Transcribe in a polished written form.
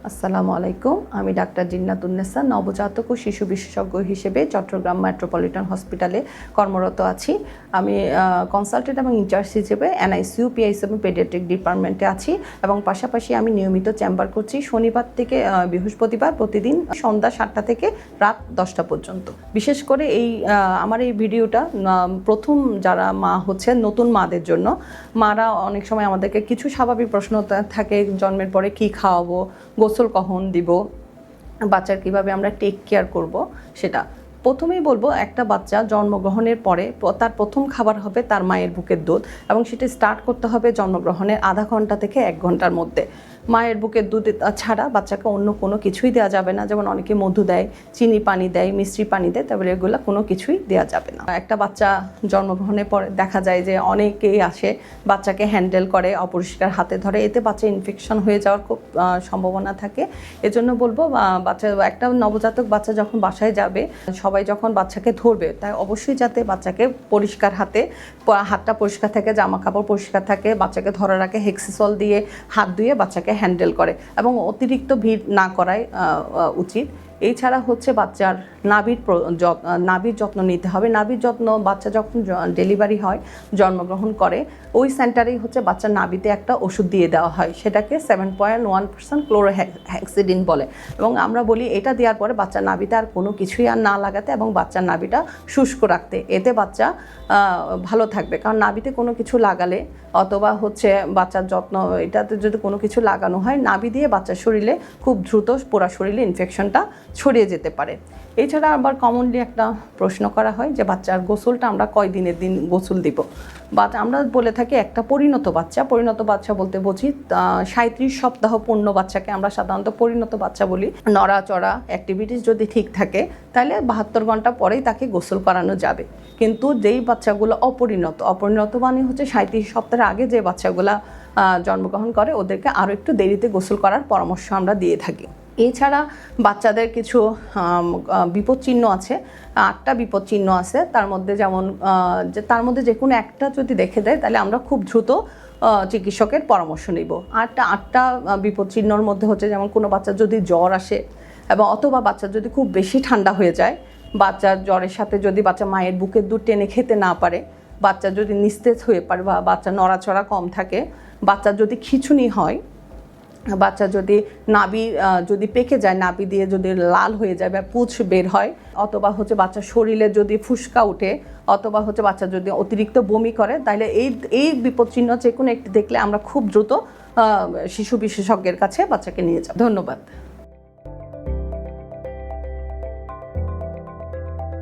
আসসালামু আলাইকুম। আমি ডাক্তার জিন্নাতুন্নেসা, নবজাতক ও শিশু বিশেষজ্ঞ হিসেবে চট্টগ্রাম মেট্রোপলিটন হসপিটালে কর্মরত আছি। আমি কনসালটেন্ট এবং ইনচার্জ হিসেবে NICU, PICU এবং পেডিয়াট্রিক ডিপার্টমেন্টে আছি এবং পাশাপাশি আমি নিয়মিত চেম্বার করছি শনিবার থেকে বৃহস্পতিবার প্রতিদিন সন্ধ্যা 7টা থেকে রাত 10টা পর্যন্ত। বিশেষ করে আমার এই ভিডিওটা প্রথম যারা মা হচ্ছে নতুন মাদের জন্য। মারা অনেক সময় আমাদেরকে কিছু স্বাভাবিক প্রশ্ন থাকে, জন্মের পরে কি খাওয়াবো, গোসল কখন দিব, বাচ্চার কিভাবে আমরা টেক কেয়ার করব। সেটা প্রথমেই বলবো, একটা বাচ্চা জন্মগ্রহণের পরে তার প্রথম খাবার হবে তার মায়ের বুকের দুধ এবং সেটা স্টার্ট করতে হবে জন্মগ্রহণের আধা ঘন্টা থেকে 1 ঘন্টার মধ্যে। মায়ের বুকের দুধ ছাড়া বাচ্চাকে অন্য কোনো কিছুই দেওয়া যাবে না। যেমন অনেকে মধু দেয়, চিনি পানি দেয়, মিষ্টি পানি দেয়, তারপরে এগুলো কোনো কিছুই দেওয়া যাবে না। একটা বাচ্চা জন্মগ্রহণের পরে দেখা যায় যে অনেকেই আসে বাচ্চাকে হ্যান্ডেল করে, অপরিষ্কার হাতে ধরে, এতে বাচ্চা ইনফেকশন হয়ে যাওয়ার খুব সম্ভাবনা থাকে। এজন্য বলবো একটা নবজাতক বাচ্চা যখন বাসায় যাবে, সবাই যখন বাচ্চাকে ধরবে তাই অবশ্যই যাতে বাচ্চাকে পরিষ্কার হাতটা পরিষ্কার থাকে, জামা কাপড় পরিষ্কার থাকে, বাচ্চাকে ধরার আগে হেক্সিসল দিয়ে হাত ধুয়ে বাচ্চাকে হ্যান্ডেল করে এবং অতিরিক্ত ভিড় না করাই উচিত। এছাড়া হচ্ছে বাচ্চার নাভির যত্ন নিতে হবে। নাভির যত্ন বাচ্চা যখন ডেলিভারি হয়, জন্মগ্রহণ করে, ওই সেন্টারেই হচ্ছে বাচ্চার নাভিতে একটা ওষুধ দিয়ে দেওয়া হয়, সেটাকে 7.1% ক্লোরোহেক্সিডিন বলে এবং আমরা বলি এটা দেওয়ার পরে বাচ্চার নাভিতে আর কোনো কিছুই আর না লাগাতে এবং বাচ্চার নাভিটা শুষ্ক রাখতে। এতে বাচ্চা ভালো থাকবে, কারণ নাভিতে কোনো কিছু লাগালে অথবা হচ্ছে বাচ্চার যত্ন এটাতে যদি কোনো কিছু লাগানো হয়, নাভি দিয়ে বাচ্চার শরীরে খুব দ্রুত পুরো শরীরে ইনফেকশনটা ছড়িয়ে যেতে পারে। এছাড়া আবার কমনলি একটা প্রশ্ন করা হয় যে বাচ্চার গোসলটা আমরা কয় দিনের দিন গোসল দিব। আমরা বলে থাকি একটা পরিণত বাচ্চা বলতে বুঝি 37 সপ্তাহ পূর্ণ বাচ্চাকে আমরা সাধারণত পরিণত বাচ্চা বলি। নড়াচড়া অ্যাক্টিভিটিস যদি ঠিক থাকে তাহলে 72 ঘন্টা পরেই তাকে গোসল করানো যাবে। কিন্তু যেই বাচ্চাগুলো অপরিণত মানে হচ্ছে 37 সপ্তাহের আগে যে বাচ্চাগুলো জন্মগ্রহণ করে, ওদেরকে আরও একটু দেরিতে গোসল করার পরামর্শ আমরা দিয়ে থাকি। এছাড়া বাচ্চাদের কিছু বিপদচিহ্ন আছে, 8টা বিপদচিহ্ন আছে। তার মধ্যে যে কোনো একটা যদি দেখে দেয় তাহলে আমরা খুব দ্রুত চিকিৎসকের পরামর্শ নিব। আটটা বিপদচিহ্নর মধ্যে হচ্ছে যেমন কোনো বাচ্চার যদি জ্বর আসে এবং অথবা বাচ্চার যদি খুব বেশি ঠান্ডা হয়ে যায়, বাচ্চার জ্বরের সাথে যদি বাচ্চা মায়ের বুকের দুধ টেনে খেতে না পারে, বাচ্চা যদি নিস্তেজ হয়ে পারে বা বাচ্চা নড়াচড়া কম থাকে, বাচ্চার যদি খিঁচুনি হয়, বাচ্চা যদি নাভি যদি পেকে যায়, নাভি দিয়ে যদি লাল হয়ে যায় বা পুঁজ বের হয়, অথবা হচ্ছে বাচ্চার শরীরে যদি ফুসকা উঠে, অথবা হচ্ছে বাচ্চা যদি অতিরিক্ত বমি করে, তাহলে এই বিপদচিহ্ন যে কোনো একটি দেখলে আমরা খুব দ্রুত শিশু বিশেষজ্ঞের কাছে বাচ্চাকে নিয়ে যাব। ধন্যবাদ।